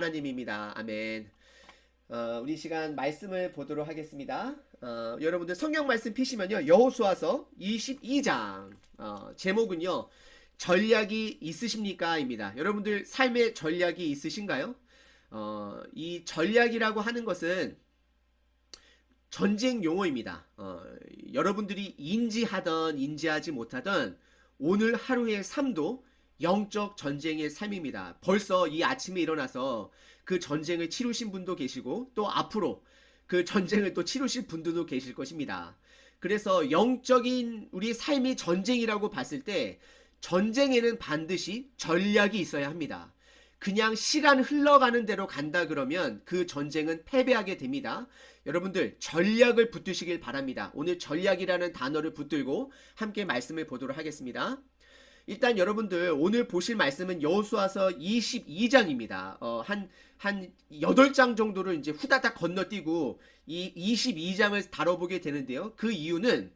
하나님입니다. 아멘. 우리 시간 말씀을 보도록 하겠습니다. 여러분들 성경 말씀 피시면요. 여호수아서 22장 제목은요. 전략이 있으십니까? 입니다. 여러분들 삶의 전략이 있으신가요? 이 전략이라고 하는 것은 전쟁 용어입니다. 여러분들이 인지하던 인지하지 못하던 오늘 하루의 삶도 영적 전쟁의 삶입니다. 벌써 이 아침에 일어나서 그 전쟁을 치르신 분도 계시고 또 앞으로 그 전쟁을 또 치르실 분들도 계실 것입니다. 그래서 영적인 우리 삶이 전쟁이라고 봤을 때 전쟁에는 반드시 전략이 있어야 합니다. 그냥 시간 흘러가는 대로 간다 그러면 그 전쟁은 패배하게 됩니다. 여러분들 전략을 붙드시길 바랍니다. 오늘 전략이라는 단어를 붙들고 함께 말씀을 보도록 하겠습니다. 일단 여러분들 오늘 보실 말씀은 여호수아서 22장입니다. 한 8장 정도를 이제 후다닥 건너뛰고 이 22장을 다뤄보게 되는데요. 그 이유는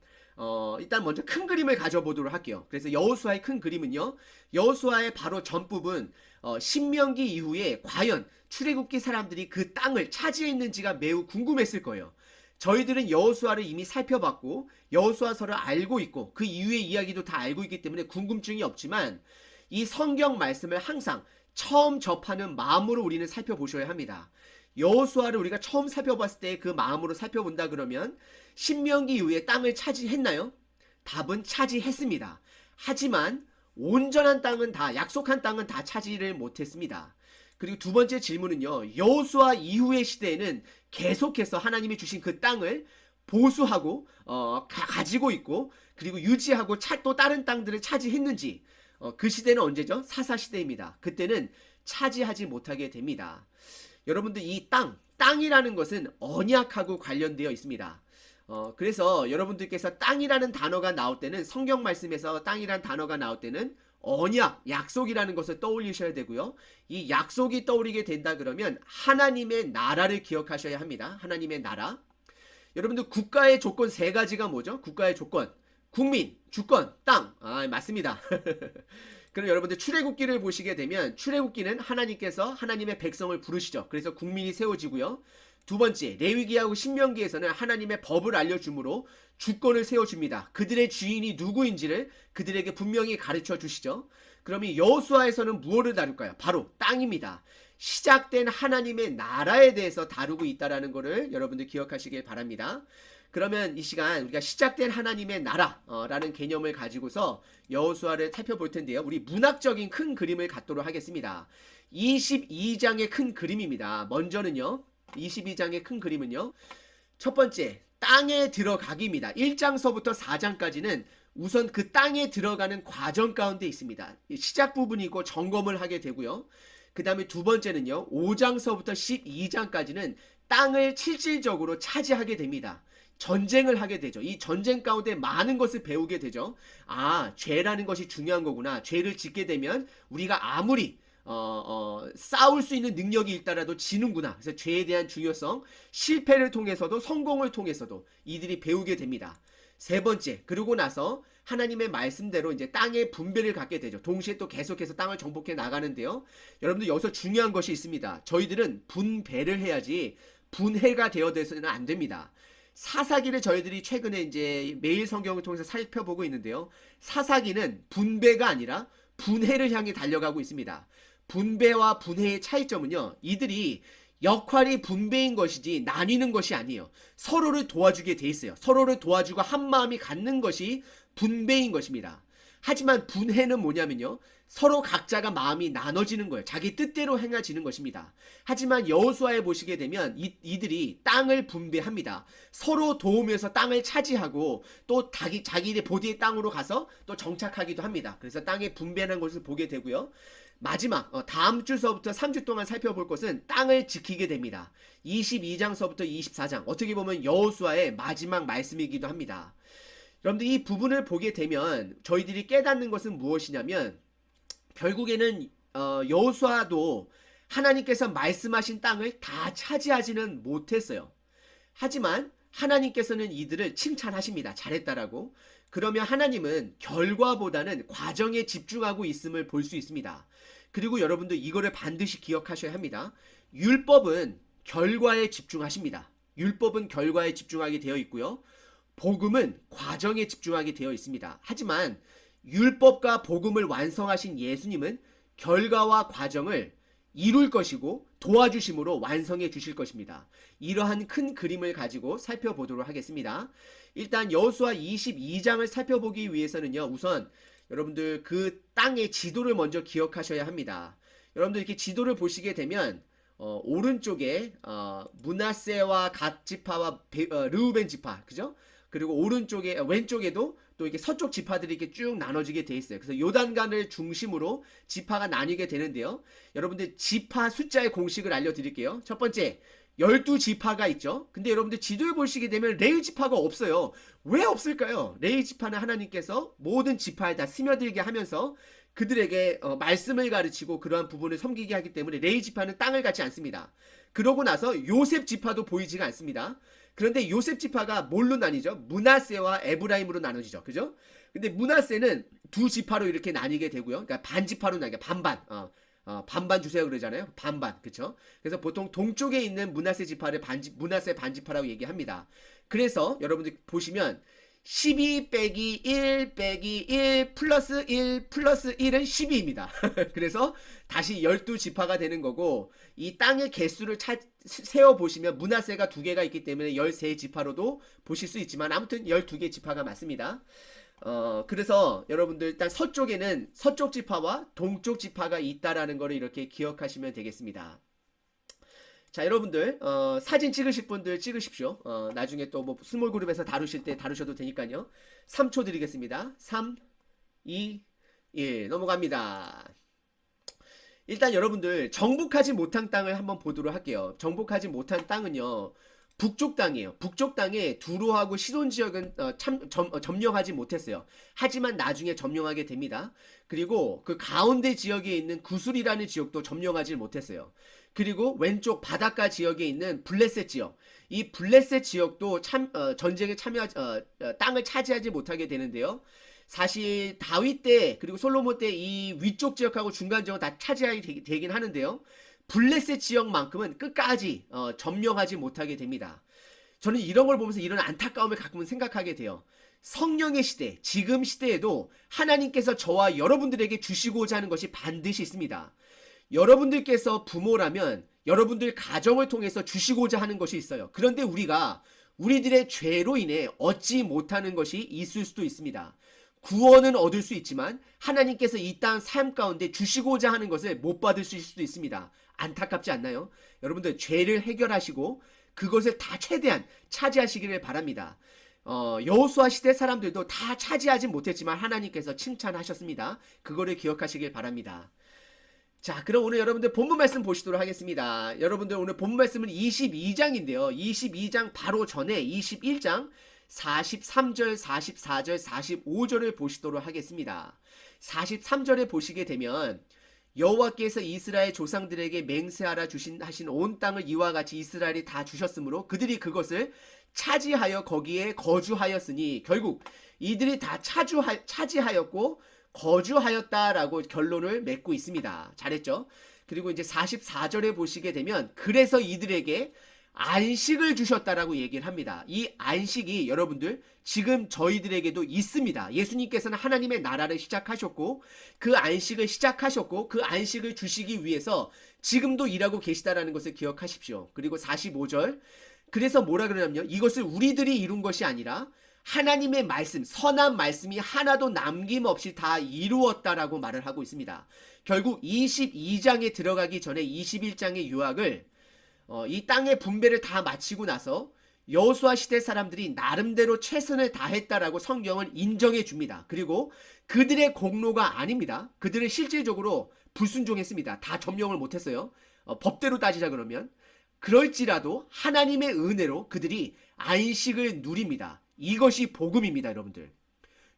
일단 먼저 큰 그림을 가져보도록 할게요. 그래서 여호수아의 큰 그림은요. 여호수아의 바로 전부분 신명기 이후에 과연 출애굽기 사람들이 그 땅을 차지했는지가 매우 궁금했을 거예요. 저희들은 여호수아를 이미 살펴봤고 여호수아서를 알고 있고 그 이후의 이야기도 다 알고 있기 때문에 궁금증이 없지만 이 성경 말씀을 항상 처음 접하는 마음으로 우리는 살펴보셔야 합니다. 여호수아를 우리가 처음 살펴봤을 때 그 마음으로 살펴본다 그러면 신명기 이후에 땅을 차지했나요? 답은 차지했습니다. 하지만 온전한 땅은 다 약속한 땅은 다 차지를 못했습니다. 그리고 두 번째 질문은요. 여호수아 이후의 시대에는 계속해서 하나님이 주신 그 땅을 보수하고 가지고 있고 그리고 유지하고 또 다른 땅들을 차지했는지 그 시대는 언제죠? 사사시대입니다. 그때는 차지하지 못하게 됩니다. 여러분들 이 땅이라는 것은 언약하고 관련되어 있습니다. 그래서 여러분들께서 땅이라는 단어가 나올 때는 성경 말씀에서 땅이라는 단어가 나올 때는 언약, 약속이라는 것을 떠올리셔야 되고요. 이 약속이 떠오르게 된다 그러면 하나님의 나라를 기억하셔야 합니다. 하나님의 나라. 여러분들 국가의 조건 세 가지가 뭐죠? 국가의 조건. 국민, 주권, 땅. 맞습니다. 그럼 여러분들 출애굽기를 보시게 되면 출애굽기는 하나님께서 하나님의 백성을 부르시죠. 그래서 국민이 세워지고요. 두 번째, 레위기하고 신명기에서는 하나님의 법을 알려주므로 주권을 세워줍니다. 그들의 주인이 누구인지를 그들에게 분명히 가르쳐 주시죠. 그러면 여호수아에서는 무엇을 다룰까요? 바로 땅입니다. 시작된 하나님의 나라에 대해서 다루고 있다는 것을 여러분들 기억하시길 바랍니다. 그러면 이 시간 우리가 시작된 하나님의 나라라는 개념을 가지고서 여호수아를 살펴볼 텐데요. 우리 문학적인 큰 그림을 갖도록 하겠습니다. 22장의 큰 그림입니다. 먼저는요. 22장의 큰 그림은요. 첫 번째, 땅에 들어가기입니다. 1장서부터 4장까지는 우선 그 땅에 들어가는 과정 가운데 있습니다. 시작 부분이고 점검을 하게 되고요. 그 다음에 두 번째는요. 5장서부터 12장까지는 땅을 실질적으로 차지하게 됩니다. 전쟁을 하게 되죠. 이 전쟁 가운데 많은 것을 배우게 되죠. 죄라는 것이 중요한 거구나. 죄를 짓게 되면 우리가 아무리 싸울 수 있는 능력이 있다라도 지는구나. 그래서 죄에 대한 중요성, 실패를 통해서도 성공을 통해서도 이들이 배우게 됩니다. 세 번째, 그러고 나서 하나님의 말씀대로 이제 땅의 분배를 갖게 되죠. 동시에 또 계속해서 땅을 정복해 나가는데요. 여러분들 여기서 중요한 것이 있습니다. 저희들은 분배를 해야지 분해가 되어서는 안 됩니다. 사사기를 저희들이 최근에 이제 매일 성경을 통해서 살펴보고 있는데요. 사사기는 분배가 아니라 분해를 향해 달려가고 있습니다. 분배와 분해의 차이점은요. 이들이 역할이 분배인 것이지 나뉘는 것이 아니에요. 서로를 도와주게 돼 있어요. 서로를 도와주고 한 마음이 갖는 것이 분배인 것입니다. 하지만 분해는 뭐냐면요. 서로 각자가 마음이 나눠지는 거예요. 자기 뜻대로 행해지는 것입니다. 하지만 여호수아에 보시게 되면 이들이 땅을 분배합니다. 서로 도우면서 땅을 차지하고 또 자기의 보디의 땅으로 가서 또 정착하기도 합니다. 그래서 땅의 분배하는 것을 보게 되고요. 마지막 다음 주서부터 3주 동안 살펴볼 것은 땅을 지키게 됩니다. 22장서부터 24장 어떻게 보면 여호수아의 마지막 말씀이기도 합니다. 여러분들 이 부분을 보게 되면 저희들이 깨닫는 것은 무엇이냐면 결국에는 여호수아도 하나님께서 말씀하신 땅을 다 차지하지는 못했어요. 하지만 하나님께서는 이들을 칭찬하십니다. 잘했다라고. 그러면 하나님은 결과보다는 과정에 집중하고 있음을 볼 수 있습니다. 그리고 여러분들 이거를 반드시 기억하셔야 합니다. 율법은 결과에 집중하십니다. 율법은 결과에 집중하게 되어 있고요. 복음은 과정에 집중하게 되어 있습니다. 하지만 율법과 복음을 완성하신 예수님은 결과와 과정을 이룰 것이고 도와주심으로 완성해 주실 것입니다. 이러한 큰 그림을 가지고 살펴보도록 하겠습니다. 일단 여호수아 22장을 살펴보기 위해서는요. 우선 여러분들 그 땅의 지도를 먼저 기억하셔야 합니다. 여러분들 이렇게 지도를 보시게 되면 오른쪽에 므낫세와 갓 지파와 르우벤 지파, 그죠? 그리고 오른쪽에 왼쪽에도 또 이렇게 서쪽 지파들이 이렇게 쭉 나눠지게 돼 있어요. 그래서 요단강을 중심으로 지파가 나뉘게 되는데요. 여러분들 지파 숫자의 공식을 알려드릴게요. 첫 번째 12지파가 있죠. 근데 여러분들 지도에 보시게 되면 레위 지파가 없어요. 왜 없을까요? 레위 지파는 하나님께서 모든 지파에 다 스며들게 하면서 그들에게 말씀을 가르치고 그러한 부분을 섬기게 하기 때문에 레위 지파는 땅을 갖지 않습니다. 그러고 나서 요셉 지파도 보이지가 않습니다. 그런데 요셉 지파가 뭘로 나뉘죠? 므낫세와 에브라임으로 나눠지죠. 그죠? 근데 므낫세는 두 지파로 이렇게 나뉘게 되고요. 그러니까 반지파로 나뉘게 반반. 반반 주세요 그러잖아요. 반반. 그쵸? 그래서 보통 동쪽에 있는 므낫세 지파를 므낫세 반지파라고 얘기합니다. 그래서 여러분들 보시면 12 빼기 1 빼기 1 플러스 1 플러스 1은 12입니다. 그래서 다시 12지파가 되는 거고 이 땅의 개수를 세어보시면 므낫세가 2개가 있기 때문에 13지파로도 보실 수 있지만 아무튼 12개 지파가 맞습니다. 그래서 여러분들 일단 서쪽에는 서쪽 지파와 동쪽 지파가 있다라는 거를 이렇게 기억하시면 되겠습니다. 자, 여러분들 사진 찍으실 분들 찍으십시오. 나중에 또 뭐 스몰 그룹에서 다루실 때 다루셔도 되니까요. 3초 드리겠습니다. 3, 2, 1 넘어갑니다. 일단 여러분들 정복하지 못한 땅을 한번 보도록 할게요. 정복하지 못한 땅은요. 북쪽 땅이에요. 북쪽 땅에 두로하고 시돈 지역은 점령하지 못했어요. 하지만 나중에 점령하게 됩니다. 그리고 그 가운데 지역에 있는 구술이라는 지역도 점령하지 못했어요. 그리고 왼쪽 바닷가 지역에 있는 블레셋 지역, 이 블레셋 지역도 전쟁에 땅을 차지하지 못하게 되는데요. 사실 다윗 때 그리고 솔로몬 때 이 위쪽 지역하고 중간 지역은 다 차지하게 되긴 하는데요. 블레셋 지역만큼은 끝까지 점령하지 못하게 됩니다. 저는 이런 걸 보면서 이런 안타까움을 가끔은 생각하게 돼요. 성령의 시대, 지금 시대에도 하나님께서 저와 여러분들에게 주시고자 하는 것이 반드시 있습니다. 여러분들께서 부모라면 여러분들 가정을 통해서 주시고자 하는 것이 있어요. 그런데 우리가 우리들의 죄로 인해 얻지 못하는 것이 있을 수도 있습니다. 구원은 얻을 수 있지만 하나님께서 이 땅 삶 가운데 주시고자 하는 것을 못 받을 수도 있습니다. 안타깝지 않나요? 여러분들 죄를 해결하시고 그것을 다 최대한 차지하시기를 바랍니다. 여호수아 시대 사람들도 다 차지하지 못했지만 하나님께서 칭찬하셨습니다. 그거를 기억하시길 바랍니다. 자, 그럼 오늘 여러분들 본문 말씀 보시도록 하겠습니다. 여러분들 오늘 본문 말씀은 22장인데요. 22장 바로 전에 21장 43절, 44절, 45절을 보시도록 하겠습니다. 43절에 보시게 되면 여호와께서 이스라엘 조상들에게 맹세하라 하신 온 땅을 이와 같이 이스라엘이 다 주셨으므로 그들이 그것을 차지하여 거기에 거주하였으니 결국 이들이 다 차지하였고 거주하였다라고 결론을 맺고 있습니다. 잘했죠? 그리고 이제 44절에 보시게 되면 그래서 이들에게 안식을 주셨다라고 얘기를 합니다. 이 안식이 여러분들 지금 저희들에게도 있습니다. 예수님께서는 하나님의 나라를 시작하셨고 그 안식을 시작하셨고 그 안식을 주시기 위해서 지금도 일하고 계시다라는 것을 기억하십시오. 그리고 45절 그래서 뭐라 그러냐면요. 이것을 우리들이 이룬 것이 아니라 하나님의 말씀, 선한 말씀이 하나도 남김없이 다 이루었다라고 말을 하고 있습니다. 결국 22장에 들어가기 전에 21장의 유학을 이 땅의 분배를 다 마치고 나서 여호수아 시대 사람들이 나름대로 최선을 다했다라고 성경을 인정해 줍니다. 그리고 그들의 공로가 아닙니다. 그들은 실질적으로 불순종했습니다. 다 점령을 못했어요. 법대로 따지자 그러면 그럴지라도 하나님의 은혜로 그들이 안식을 누립니다. 이것이 복음입니다, 여러분들.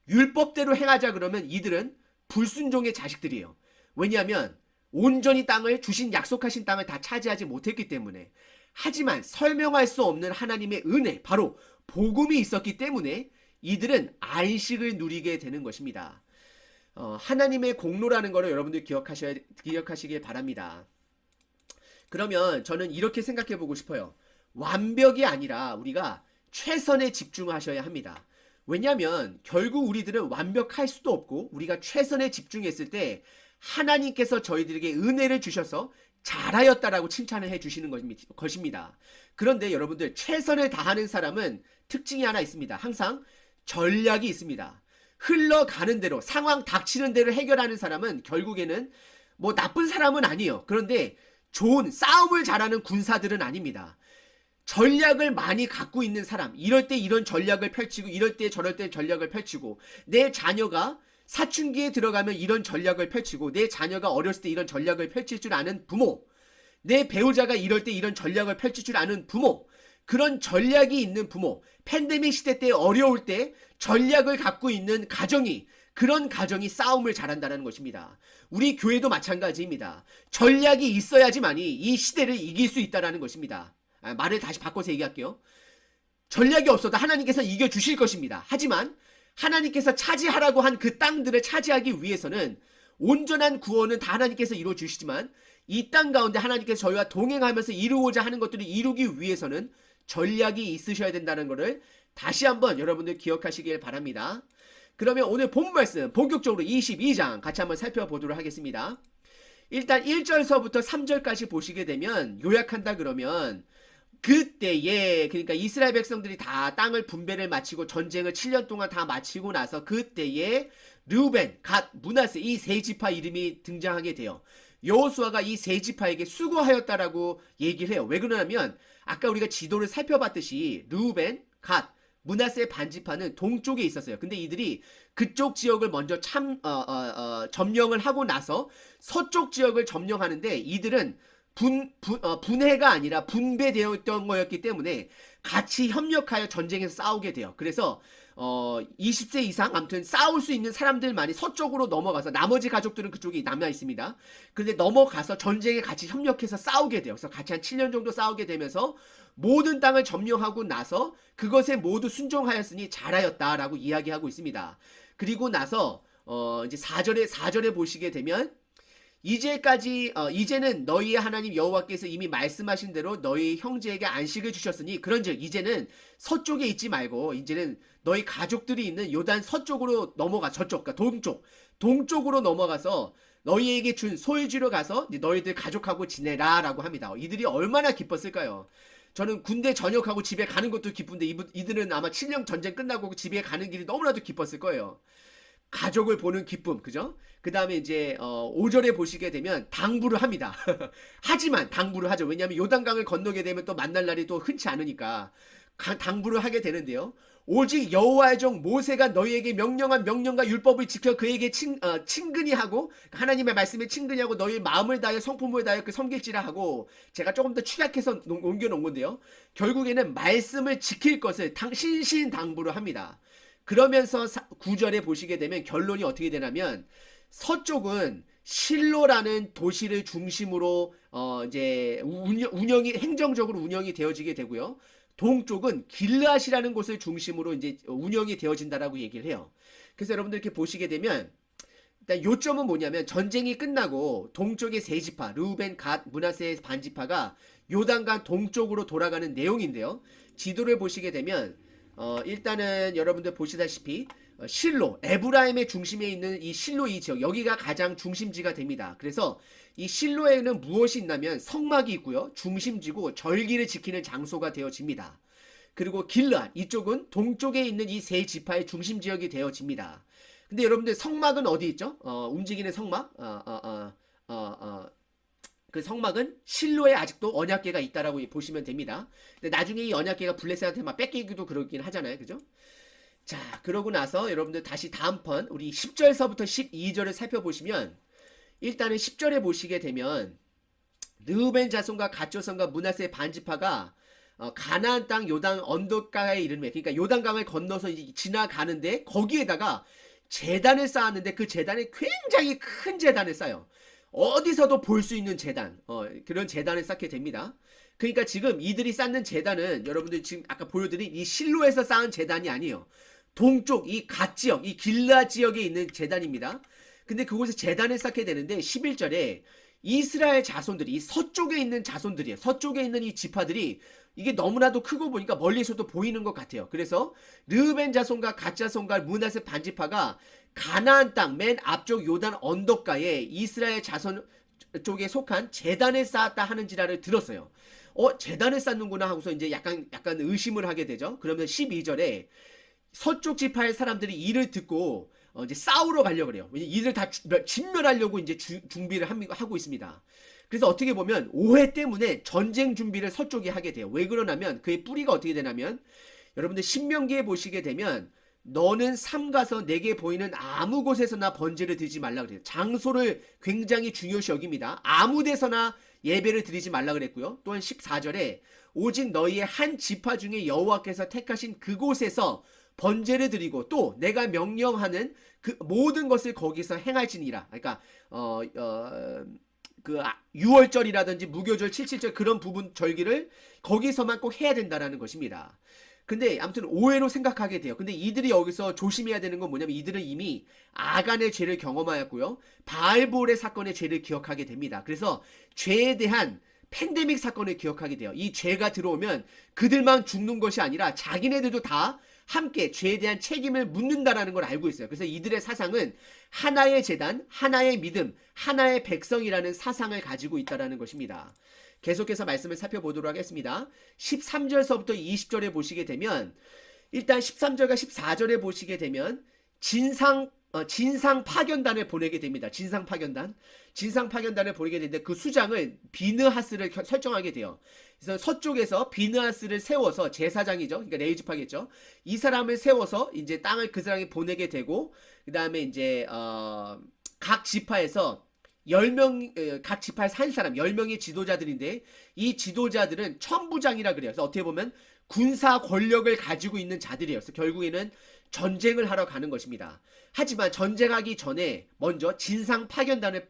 율법대로 행하자 그러면 이들은 불순종의 자식들이에요. 왜냐하면 온전히 땅을 주신 약속하신 땅을 다 차지하지 못했기 때문에. 하지만 설명할 수 없는 하나님의 은혜, 바로 복음이 있었기 때문에 이들은 안식을 누리게 되는 것입니다. 하나님의 공로라는 것을 여러분들 기억하시길 바랍니다. 그러면 저는 이렇게 생각해 보고 싶어요. 완벽이 아니라 우리가 최선에 집중하셔야 합니다. 왜냐하면 결국 우리들은 완벽할 수도 없고 우리가 최선에 집중했을 때 하나님께서 저희들에게 은혜를 주셔서 잘하였다라고 칭찬을 해주시는 것입니다. 그런데 여러분들 최선을 다하는 사람은 특징이 하나 있습니다. 항상 전략이 있습니다. 흘러가는 대로 상황 닥치는 대로 해결하는 사람은 결국에는 뭐 나쁜 사람은 아니에요. 그런데 좋은 싸움을 잘하는 군사들은 아닙니다. 전략을 많이 갖고 있는 사람, 이럴 때 이런 전략을 펼치고 이럴 때 저럴 때 전략을 펼치고 내 자녀가 사춘기에 들어가면 이런 전략을 펼치고 내 자녀가 어렸을 때 이런 전략을 펼칠 줄 아는 부모, 내 배우자가 이럴 때 이런 전략을 펼칠 줄 아는 부모, 그런 전략이 있는 부모, 팬데믹 시대 때 어려울 때 전략을 갖고 있는 가정이, 그런 가정이 싸움을 잘한다는 것입니다. 우리 교회도 마찬가지입니다. 전략이 있어야지만이 이 시대를 이길 수 있다는 것입니다. 말을 다시 바꿔서 얘기할게요. 전략이 없어도 하나님께서 이겨주실 것입니다. 하지만 하나님께서 차지하라고 한 그 땅들을 차지하기 위해서는 온전한 구원은 다 하나님께서 이루어주시지만 이 땅 가운데 하나님께서 저희와 동행하면서 이루고자 하는 것들을 이루기 위해서는 전략이 있으셔야 된다는 것을 다시 한번 여러분들 기억하시길 바랍니다. 그러면 오늘 본 말씀 본격적으로 22장 같이 한번 살펴보도록 하겠습니다. 일단 1절서부터 3절까지 보시게 되면 요약한다 그러면 그때에, 그러니까 이스라엘 백성들이 다 땅을 분배를 마치고 전쟁을 7년 동안 다 마치고 나서 그때에 르우벤, 갓, 므낫세 이 세 지파 이름이 등장하게 돼요. 여호수아가 이 세 지파에게 수고하였다라고 얘기를 해요. 왜 그러냐면 아까 우리가 지도를 살펴봤듯이 르우벤, 갓, 므낫세 반지파는 동쪽에 있었어요. 근데 이들이 그쪽 지역을 먼저 점령을 하고 나서 서쪽 지역을 점령하는데 이들은 분해가 아니라 분배되어 있던 거였기 때문에 같이 협력하여 전쟁에서 싸우게 돼요. 그래서 20세 이상 아무튼 싸울 수 있는 사람들만이 서쪽으로 넘어가서 나머지 가족들은 그쪽에 남아 있습니다. 그런데 넘어가서 전쟁에 같이 협력해서 싸우게 돼요. 그래서 같이 한 7년 정도 싸우게 되면서 모든 땅을 점령하고 나서 그것에 모두 순종하였으니 잘하였다라고 이야기하고 있습니다. 그리고 나서 이제 4절에 보시게 되면 이제는 너희의 하나님 여호와께서 이미 말씀하신 대로 너희 형제에게 안식을 주셨으니 그런즉 이제는 서쪽에 있지 말고 이제는 너희 가족들이 있는 요단 서쪽으로 넘어가 저쪽 그러니까 동쪽으로 넘어가서 너희에게 준 소유지로 가서 너희들 가족하고 지내라라고 합니다. 이들이 얼마나 기뻤을까요? 저는 군대 전역하고 집에 가는 것도 기쁜데 이들은 아마 7년 전쟁 끝나고 집에 가는 길이 너무나도 기뻤을 거예요. 가족을 보는 기쁨, 그죠? 그 다음에 이제 5절에 보시게 되면 당부를 합니다. 하지만 당부를 하죠. 왜냐하면 요단강을 건너게 되면 또 만날 날이 또 흔치 않으니까 당부를 하게 되는데요. 오직 여호와의 종 모세가 너희에게 명령한 명령과 율법을 지켜 그에게 친근히 하고 하나님의 말씀에 친근히 하고 너희 마음을 다하여 성품을 다하여 그 섬길지라 하고 제가 조금 더 축약해서 옮겨놓은 건데요. 결국에는 말씀을 지킬 것을 신신당부를 합니다. 그러면서 9절에 보시게 되면 결론이 어떻게 되냐면 서쪽은 실로라는 도시를 중심으로 이제 행정적으로 운영이 되어지게 되고요. 동쪽은 길르앗이라는 곳을 중심으로 이제 운영이 되어진다라고 얘기를 해요. 그래서 여러분들 이렇게 보시게 되면 일단 요점은 뭐냐면 전쟁이 끝나고 동쪽의 세 지파 르우벤, 갓, 므낫세 반지파가 요단강 동쪽으로 돌아가는 내용인데요. 지도를 보시게 되면 일단은 여러분들 보시다시피 실로 에브라임의 중심에 있는 이 실로 이 지역 여기가 가장 중심지가 됩니다. 그래서 이 실로에는 무엇이 있냐면 성막이 있고요. 중심지고 절기를 지키는 장소가 되어집니다. 그리고 길르앗 이쪽은 동쪽에 있는 이 세 지파의 중심지역이 되어집니다. 근데 여러분들 성막은 어디 있죠? 움직이는 성막 그 성막은 실로에 아직도 언약궤가 있다라고 보시면 됩니다. 근데 나중에 이 언약궤가 블레셋한테 막 뺏기기도 그러긴 하잖아요. 그죠? 자, 그러고 나서 여러분들 다시 다음 편 우리 10절서부터 12절을 살펴보시면 일단은 10절에 보시게 되면 르우벤 자손과 갓 자손과 므낫세 반지파가 가나안 땅 요단 언덕가에 이르매 그러니까 요단강을 건너서 이제 지나가는데 거기에다가 제단을 쌓았는데 그 제단이 굉장히 큰 제단을 쌓아요. 어디서도 볼 수 있는 제단 그런 제단을 쌓게 됩니다. 그러니까 지금 이들이 쌓는 제단은 여러분들 지금 아까 보여드린 이 실로에서 쌓은 제단이 아니에요. 동쪽 이 갓 지역, 이 길라 지역에 있는 제단입니다. 근데 그곳에 제단을 쌓게 되는데 11절에 이스라엘 자손들이 이 서쪽에 있는 자손들이에요. 서쪽에 있는 이 지파들이 이게 너무나도 크고 보니까 멀리서도 보이는 것 같아요. 그래서 르우벤 자손과 갓 자손과 므낫세 반지파가 가나안 땅 맨 앞쪽 요단 언덕가에 이스라엘 자손 쪽에 속한 제단을 쌓았다 하는 지라를 들었어요. 제단을 쌓는구나 하고서 이제 약간 의심을 하게 되죠. 그러면 12절에 서쪽 지파의 사람들이 이를 듣고 이제 싸우러 가려고 그래요. 이들 다 진멸하려고 이제 준비를 하고 있습니다. 그래서 어떻게 보면 오해 때문에 전쟁 준비를 서쪽이 하게 돼요. 왜 그러냐면 그의 뿌리가 어떻게 되냐면 여러분들 신명기에 보시게 되면 너는 삼가서 내게 보이는 아무 곳에서나 번제를 드리지 말라 그래요. 장소를 굉장히 중요시 여깁니다. 아무 데서나 예배를 드리지 말라 그랬고요. 또한 14절에 오직 너희의 한 지파 중에 여호와께서 택하신 그곳에서 번제를 드리고 또 내가 명령하는 그 모든 것을 거기서 행할지니라. 그러니까 그 6월절이라든지 무교절 77절 그런 부분 절기를 거기서만 꼭 해야 된다라는 것입니다. 근데 아무튼 오해로 생각하게 돼요. 근데 이들이 여기서 조심해야 되는 건 뭐냐면 이들은 이미 아간의 죄를 경험하였고요. 바알볼의 사건의 죄를 기억하게 됩니다. 그래서 죄에 대한 팬데믹 사건을 기억하게 돼요. 이 죄가 들어오면 그들만 죽는 것이 아니라 자기네들도 다 함께 죄에 대한 책임을 묻는다라는 걸 알고 있어요. 그래서 이들의 사상은 하나의 제단, 하나의 믿음, 하나의 백성이라는 사상을 가지고 있다라는 것입니다. 계속해서 말씀을 살펴보도록 하겠습니다. 13절서부터 20절에 보시게 되면 일단 13절과 14절에 보시게 되면 진상 파견단을 보내게 됩니다. 진상 파견단을 보내게 되는데 그 수장을 비느하스를 설정하게 돼요. 그래서 서쪽에서 비느하스를 세워서 제사장이죠. 그러니까 레위지파겠죠. 이 사람을 세워서 이제 땅을 그 사람이 보내게 되고 그 다음에 이제 각 지파에서 10명, 각 지파에서 한 사람, 10명의 지도자들인데 이 지도자들은 천부장이라 그래요. 그래서 어떻게 보면 군사 권력을 가지고 있는 자들이에요. 그래서 결국에는 전쟁을 하러 가는 것입니다. 하지만 전쟁하기 전에 먼저 진상 파견단을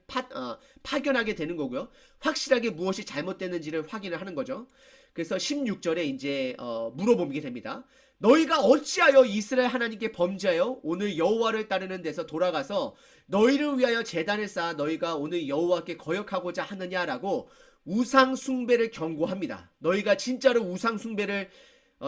파견하게 되는 거고요. 확실하게 무엇이 잘못됐는지를 확인을 하는 거죠. 그래서 16절에 이제 물어보게 됩니다. 너희가 어찌하여 이스라엘 하나님께 범죄하여 오늘 여호와를 따르는 데서 돌아가서 너희를 위하여 제단을 쌓아 너희가 오늘 여호와께 거역하고자 하느냐라고 우상 숭배를 경고합니다. 너희가 진짜로 우상 숭배를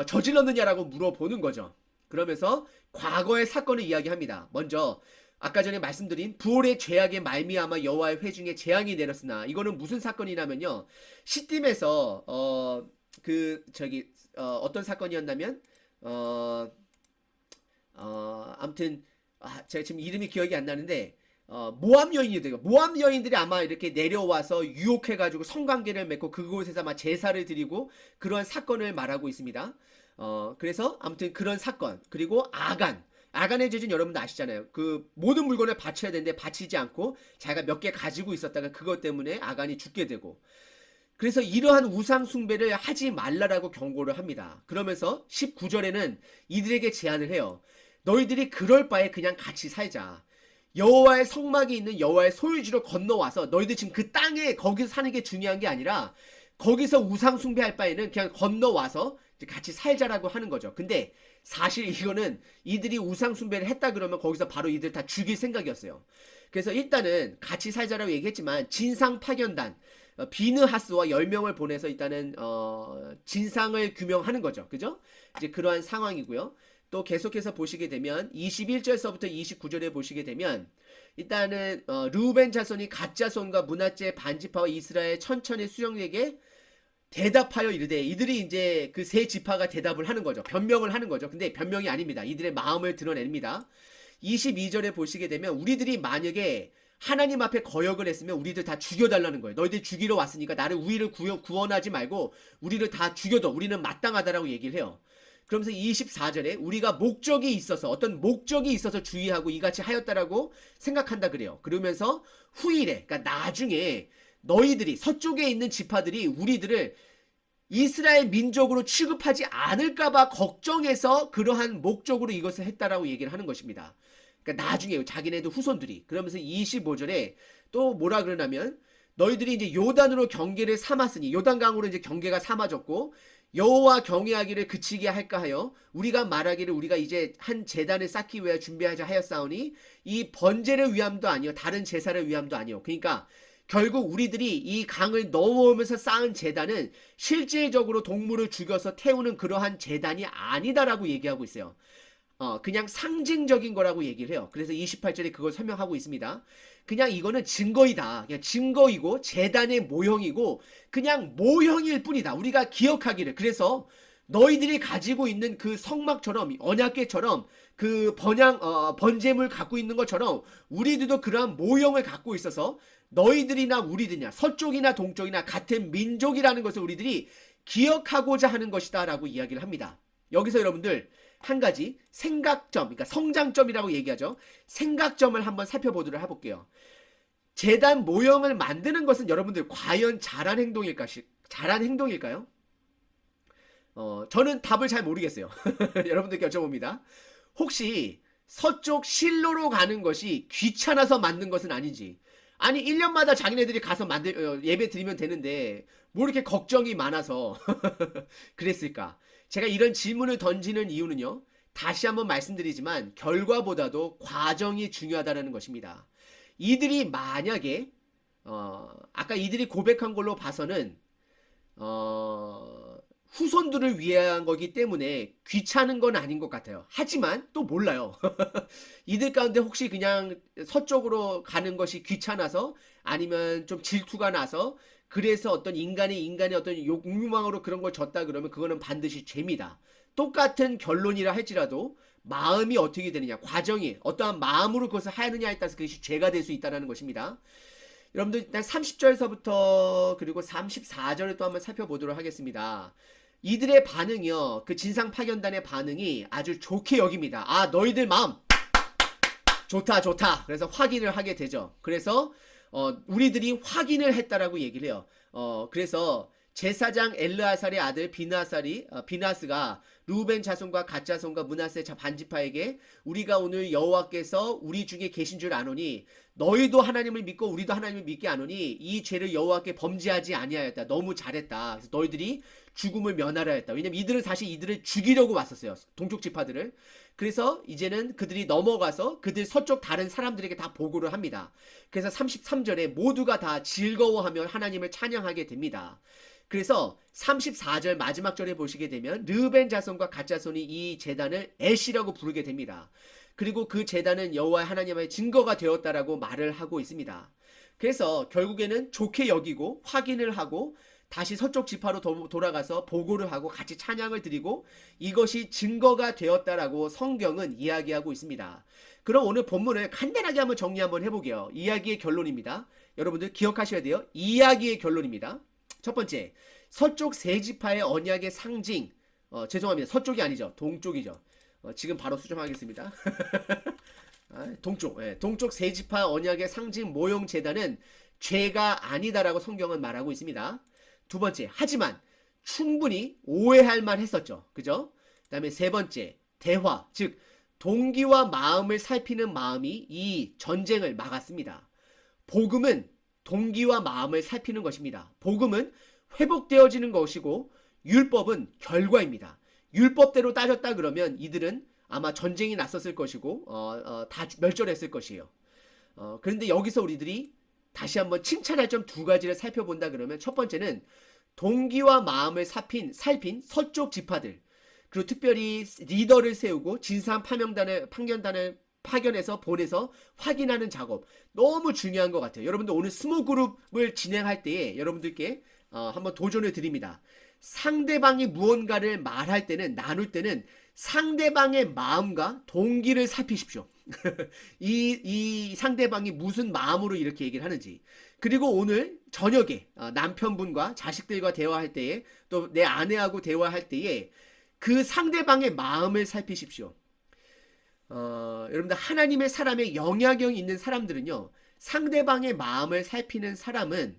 저질렀느냐라고 물어보는 거죠. 그러면서 과거의 사건을 이야기합니다. 먼저 아까 전에 말씀드린 부올의 죄악의 말미암아 여호와의 회중에 재앙이 내렸으나 이거는 무슨 사건이냐면요. 시딤에서 어떤 사건이었냐면 아무튼 제가 지금 이름이 기억이 안 나는데 모함 여인들이 아마 이렇게 내려와서 유혹해가지고 성관계를 맺고 그곳에서 아마 제사를 드리고 그러한 사건을 말하고 있습니다. 그래서 아무튼 그런 사건 그리고 아간의 죄는 여러분도 아시잖아요. 그 모든 물건을 바쳐야 되는데 바치지 않고 자기가 몇 개 가지고 있었다가 그것 때문에 아간이 죽게 되고 그래서 이러한 우상 숭배를 하지 말라라고 경고를 합니다. 그러면서 19절에는 이들에게 제안을 해요. 너희들이 그럴 바에 그냥 같이 살자. 여호와의 성막이 있는 여호와의 소유지로 건너와서 너희들 지금 그 땅에 거기서 사는 게 중요한 게 아니라 거기서 우상 숭배할 바에는 그냥 건너와서 같이 살자라고 하는 거죠. 근데 사실 이거는 이들이 우상 숭배를 했다 그러면 거기서 바로 이들 다 죽일 생각이었어요. 그래서 일단은 같이 살자라고 얘기했지만 진상 파견단 비느하스와 10명을 보내서 일단은 진상을 규명하는 거죠. 그죠? 이제 그러한 상황이고요. 또 계속해서 보시게 되면 21절서부터 29절에 보시게 되면 일단은 르우벤 자손이 갓 자손과 므낫세 반지파와 이스라엘 천천의 수령에게 대답하여 이르되 이들이 이제 그 세 지파가 대답을 하는 거죠. 변명을 하는 거죠. 근데 변명이 아닙니다. 이들의 마음을 드러냅니다. 22절에 보시게 되면 우리들이 만약에 하나님 앞에 거역을 했으면 우리들 다 죽여달라는 거예요. 너희들 죽이러 왔으니까 나를 우리를 구원하지 말고 우리를 다 죽여도 우리는 마땅하다라고 얘기를 해요. 그러면서 24절에 우리가 어떤 목적이 있어서 주의하고 이같이 하였다라고 생각한다 그래요. 그러면서 후일에 그러니까 나중에 너희들이 서쪽에 있는 지파들이 우리들을 이스라엘 민족으로 취급하지 않을까봐 걱정해서 그러한 목적으로 이것을 했다라고 얘기를 하는 것입니다. 그러니까 나중에 자기네들 후손들이 그러면서 25절에 또 뭐라 그러냐면 너희들이 이제 요단으로 경계를 삼았으니 요단강으로 이제 경계가 삼아졌고 여호와 경외하기를 그치게 할까 하여 우리가 말하기를 우리가 이제 한 제단을 쌓기 위하여 준비하자 하였사오니 이 번제를 위함도 아니요 다른 제사를 위함도 아니요. 그러니까 결국 우리들이 이 강을 넘어오면서 쌓은 제단은 실질적으로 동물을 죽여서 태우는 그러한 제단이 아니다라고 얘기하고 있어요. 그냥 상징적인 거라고 얘기를 해요. 그래서 28절에 그걸 설명하고 있습니다. 그냥 이거는 증거이다. 그냥 증거이고 제단의 모형이고 그냥 모형일 뿐이다. 우리가 기억하기를. 그래서 너희들이 가지고 있는 그 성막처럼 언약궤처럼 그 번제물 갖고 있는 것처럼 우리들도 그러한 모형을 갖고 있어서 너희들이나 우리들이나 서쪽이나 동쪽이나 같은 민족이라는 것을 우리들이 기억하고자 하는 것이다 라고 이야기를 합니다. 여기서 여러분들 한 가지 생각점, 그러니까 성장점이라고 얘기하죠. 생각점을 한번 살펴보도록 해볼게요. 제단 모형을 만드는 것은 여러분들 과연 잘한 행동일까요? 저는 답을 잘 모르겠어요. 여러분들께 여쭤봅니다. 혹시 서쪽 실로로 가는 것이 귀찮아서 만든 것은 아닌지. 아니 1년마다 자기네들이 가서 예배 드리면 되는데 뭐 이렇게 걱정이 많아서 그랬을까? 제가 이런 질문을 던지는 이유는요. 다시 한번 말씀드리지만 결과보다도 과정이 중요하다는 것입니다. 이들이 만약에 아까 이들이 고백한 걸로 봐서는 후손들을 위한 거기 때문에 귀찮은 건 아닌 것 같아요. 하지만 또 몰라요. 이들 가운데 혹시 그냥 서쪽으로 가는 것이 귀찮아서 아니면 좀 질투가 나서 그래서 어떤 인간의 어떤 욕망으로 그런 걸 졌다 그러면 그거는 반드시 죄입니다. 똑같은 결론이라 할지라도 마음이 어떻게 되느냐, 과정이 어떠한 마음으로 그것을 하느냐에 따라서 그것이 죄가 될 수 있다는 것입니다. 여러분들 일단 30절서부터 그리고 34절을 또 한번 살펴보도록 하겠습니다. 이들의 반응이요, 그 진상 파견단의 반응이 아주 좋게 여깁니다. 아, 너희들 마음 좋다. 그래서 확인을 하게 되죠. 그래서 우리들이 확인을 했다라고 얘기를 해요. 그래서 제사장 엘르아살의 아들 비나스가 루벤 자손과 갓 자손과 므낫세 반지파에게 우리가 오늘 여호와께서 우리 중에 계신 줄 아노니 너희도 하나님을 믿고 우리도 하나님을 믿게 아노니 이 죄를 여호와께 범죄하지 아니하였다. 너무 잘했다. 그래서 너희들이 죽음을 면하려 했다. 왜냐면 이들은 사실 이들을 죽이려고 왔었어요. 동쪽 지파들을. 그래서 이제는 그들이 넘어가서 그들 서쪽 다른 사람들에게 다 보고를 합니다. 그래서 33절에 모두가 다 즐거워하며 하나님을 찬양하게 됩니다. 그래서 34절 마지막 절에 보시게 되면 르벤 자손과 갓 자손이 이 제단을 에시라고 부르게 됩니다. 그리고 그 제단은 여호와 하나님의 증거가 되었다라고 말을 하고 있습니다. 그래서 결국에는 좋게 여기고 확인을 하고 다시 서쪽 지파로 돌아가서 보고를 하고 같이 찬양을 드리고 이것이 증거가 되었다라고 성경은 이야기하고 있습니다. 그럼 오늘 본문을 간단하게 한번 정리 한번 해보게요. 이야기의 결론입니다. 여러분들 기억하셔야 돼요. 이야기의 결론입니다. 첫 번째, 서쪽 세 지파의 언약의 상징, 죄송합니다. 서쪽이 아니죠. 동쪽이죠. 지금 바로 수정하겠습니다. 동쪽 세 지파 언약의 상징 모형 제단은 죄가 아니다라고 성경은 말하고 있습니다. 두 번째, 하지만 충분히 오해할 만 했었죠. 그죠? 그 다음에 세 번째, 대화, 즉 동기와 마음을 살피는 마음이 이 전쟁을 막았습니다. 복음은 동기와 마음을 살피는 것입니다. 복음은 회복되어지는 것이고 율법은 결과입니다. 율법대로 따졌다 그러면 이들은 아마 전쟁이 났었을 것이고 다 멸절했을 것이에요. 그런데 여기서 우리들이 다시 한번 칭찬할 점 두 가지를 살펴본다 그러면 첫 번째는 동기와 마음을 살핀 서쪽 지파들, 그리고 특별히 리더를 세우고 진상 파견단을 파견해서 보내서 확인하는 작업 너무 중요한 것 같아요. 여러분들 오늘 스몰 그룹을 진행할 때에 여러분들께 한번 도전을 드립니다. 상대방이 무언가를 말할 때는 나눌 때는 상대방의 마음과 동기를 살피십시오. 이 상대방이 무슨 마음으로 이렇게 얘기를 하는지. 그리고 오늘 저녁에 남편분과 자식들과 대화할 때에 또 내 아내하고 대화할 때에 그 상대방의 마음을 살피십시오. 여러분들 하나님의 사람의 영향력 있는 사람들은요, 상대방의 마음을 살피는 사람은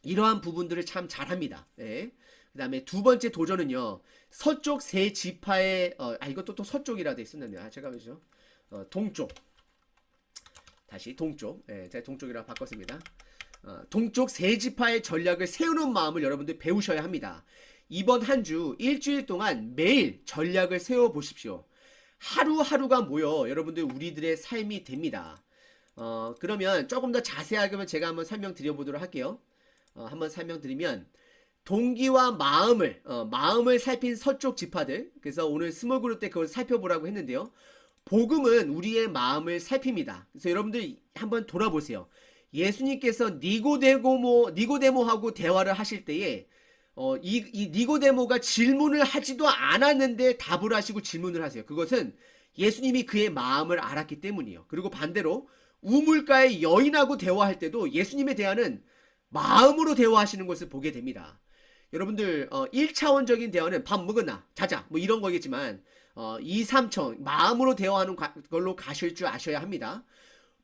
이러한 부분들을 참 잘합니다. 네. 그 다음에 두 번째 도전은요, 서쪽 세 지파의 이것도 또 서쪽이라 돼 있었는데 제가 그죠? 동쪽 다시 동쪽. 예, 제가 동쪽이라고 바꿨습니다. 동쪽 세 지파의 전략을 세우는 마음을 여러분들 배우셔야 합니다. 이번 한 주 일주일 동안 매일 전략을 세워 보십시오. 하루하루가 모여 여러분들 우리들의 삶이 됩니다. 그러면 조금 더 자세하게 제가 한번 설명드려 보도록 할게요. 한번 설명드리면 동기와 마음을 살핀 서쪽 지파들, 그래서 오늘 스몰 그룹 때 그걸 살펴보라고 했는데요. 복음은 우리의 마음을 살핍니다. 그래서 여러분들 한번 돌아보세요. 예수님께서 니고데모하고 대화를 하실 때에 이 니고데모가 질문을 하지도 않았는데 답을 하시고 질문을 하세요. 그것은 예수님이 그의 마음을 알았기 때문이에요. 그리고 반대로 우물가의 여인하고 대화할 때도 예수님의 대화는 마음으로 대화하시는 것을 보게 됩니다. 여러분들 1차원적인 대화는 밥 먹었나? 자자 뭐 이런 거겠지만 2, 3차원 마음으로 대화하는 걸로 가실 줄 아셔야 합니다.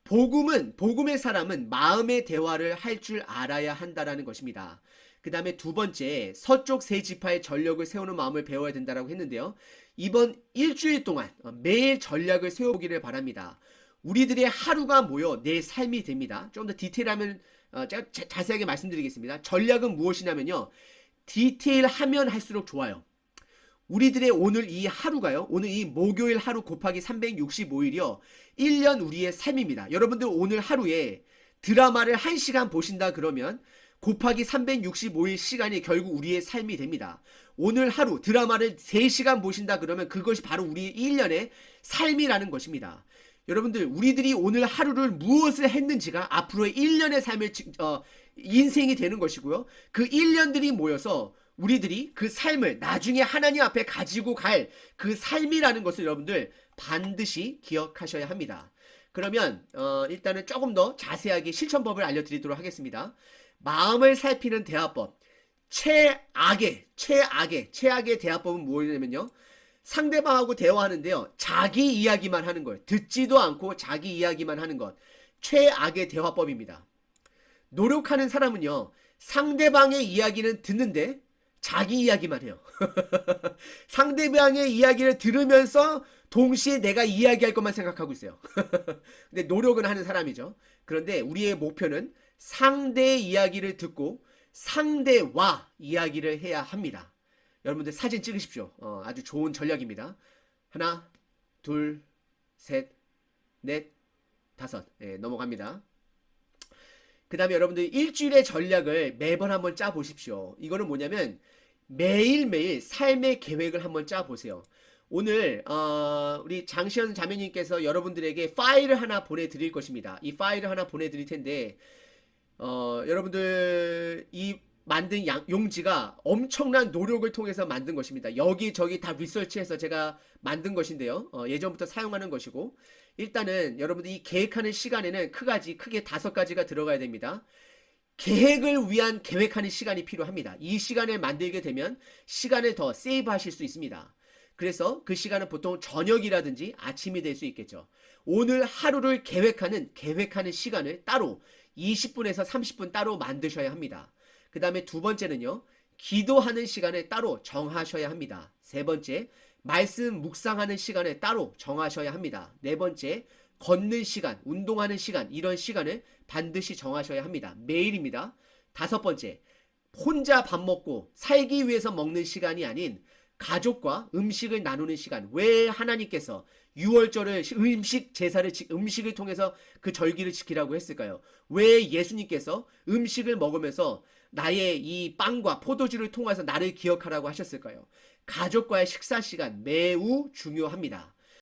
복음의 사람은 마음의 대화를 할 줄 알아야 한다라는 것입니다. 그 다음에 두 번째, 서쪽 세 지파의 전력을 세우는 마음을 배워야 된다라고 했는데요. 이번 일주일 동안 매일 전략을 세워보기를 바랍니다. 우리들의 하루가 모여 내 삶이 됩니다. 좀 더 디테일하면 제가 자세하게 말씀드리겠습니다. 전략은 무엇이냐면요. 디테일하면 할수록 좋아요. 우리들의 오늘 이 하루가요. 오늘 이 목요일 하루 곱하기 365일이요. 1년 우리의 삶입니다. 여러분들 오늘 하루에 드라마를 1시간 보신다 그러면 곱하기 365일 시간이 결국 우리의 삶이 됩니다. 오늘 하루 드라마를 3시간 보신다 그러면 그것이 바로 우리의 1년의 삶이라는 것입니다. 여러분들 우리들이 오늘 하루를 무엇을 했는지가 앞으로의 1년의 삶의 인생이 되는 것이고요. 그 1년들이 모여서 우리들이 그 삶을 나중에 하나님 앞에 가지고 갈 그 삶이라는 것을 여러분들 반드시 기억하셔야 합니다. 그러면 일단은 조금 더 자세하게 실천법을 알려드리도록 하겠습니다. 마음을 살피는 대화법. 최악의 대화법은 뭐냐면요. 상대방하고 대화하는데요. 자기 이야기만 하는 거예요. 듣지도 않고 자기 이야기만 하는 것. 최악의 대화법입니다. 노력하는 사람은요. 상대방의 이야기는 듣는데 자기 이야기만 해요. 상대방의 이야기를 들으면서 동시에 내가 이야기할 것만 생각하고 있어요. 근데 노력은 하는 사람이죠. 그런데 우리의 목표는 상대의 이야기를 듣고 상대와 이야기를 해야 합니다. 여러분들 사진 찍으십시오. 아주 좋은 전략입니다. 하나, 둘, 셋, 넷, 다섯. 넘어갑니다. 그 다음에 여러분들 일주일의 전략을 매번 한번 짜보십시오. 이거는 뭐냐면 매일매일 삶의 계획을 한번 짜보세요. 오늘 우리 장시현 자매님께서 여러분들에게 파일을 하나 보내드릴 것입니다. 이 파일을 하나 보내드릴 텐데 여러분들 이 만든 용지가 엄청난 노력을 통해서 만든 것입니다. 여기저기 다 리서치해서 제가 만든 것인데요. 예전부터 사용하는 것이고 일단은 여러분들 이 계획하는 시간에는 크게 5가지가 들어가야 됩니다. 계획을 위한 계획하는 시간이 필요합니다. 이 시간을 만들게 되면 시간을 더 세이브 하실 수 있습니다. 그래서 그 시간은 보통 저녁이라든지 아침이 될 수 있겠죠. 오늘 하루를 계획하는 시간을 따로 20분에서 30분 따로 만드셔야 합니다. 그 다음에 두 번째는요. 기도하는 시간을 따로 정하셔야 합니다. 세 번째, 말씀 묵상하는 시간을 따로 정하셔야 합니다. 네 번째, 걷는 시간, 운동하는 시간, 이런 시간을 반드시 정하셔야 합니다. 매일입니다. 다섯 번째, 혼자 밥 먹고 살기 위해서 먹는 시간이 아닌 가족과 음식을 나누는 시간. 왜 하나님께서 6월절을 음식을 통해서 그 절기를 지키라고 했을까요? 왜 예수님께서 음식을 먹으면서 나의 이 빵과 포도주를 통해서 나를 기억하라고 하셨을까요? 가족과의 식사 시간 매우 중요합니다.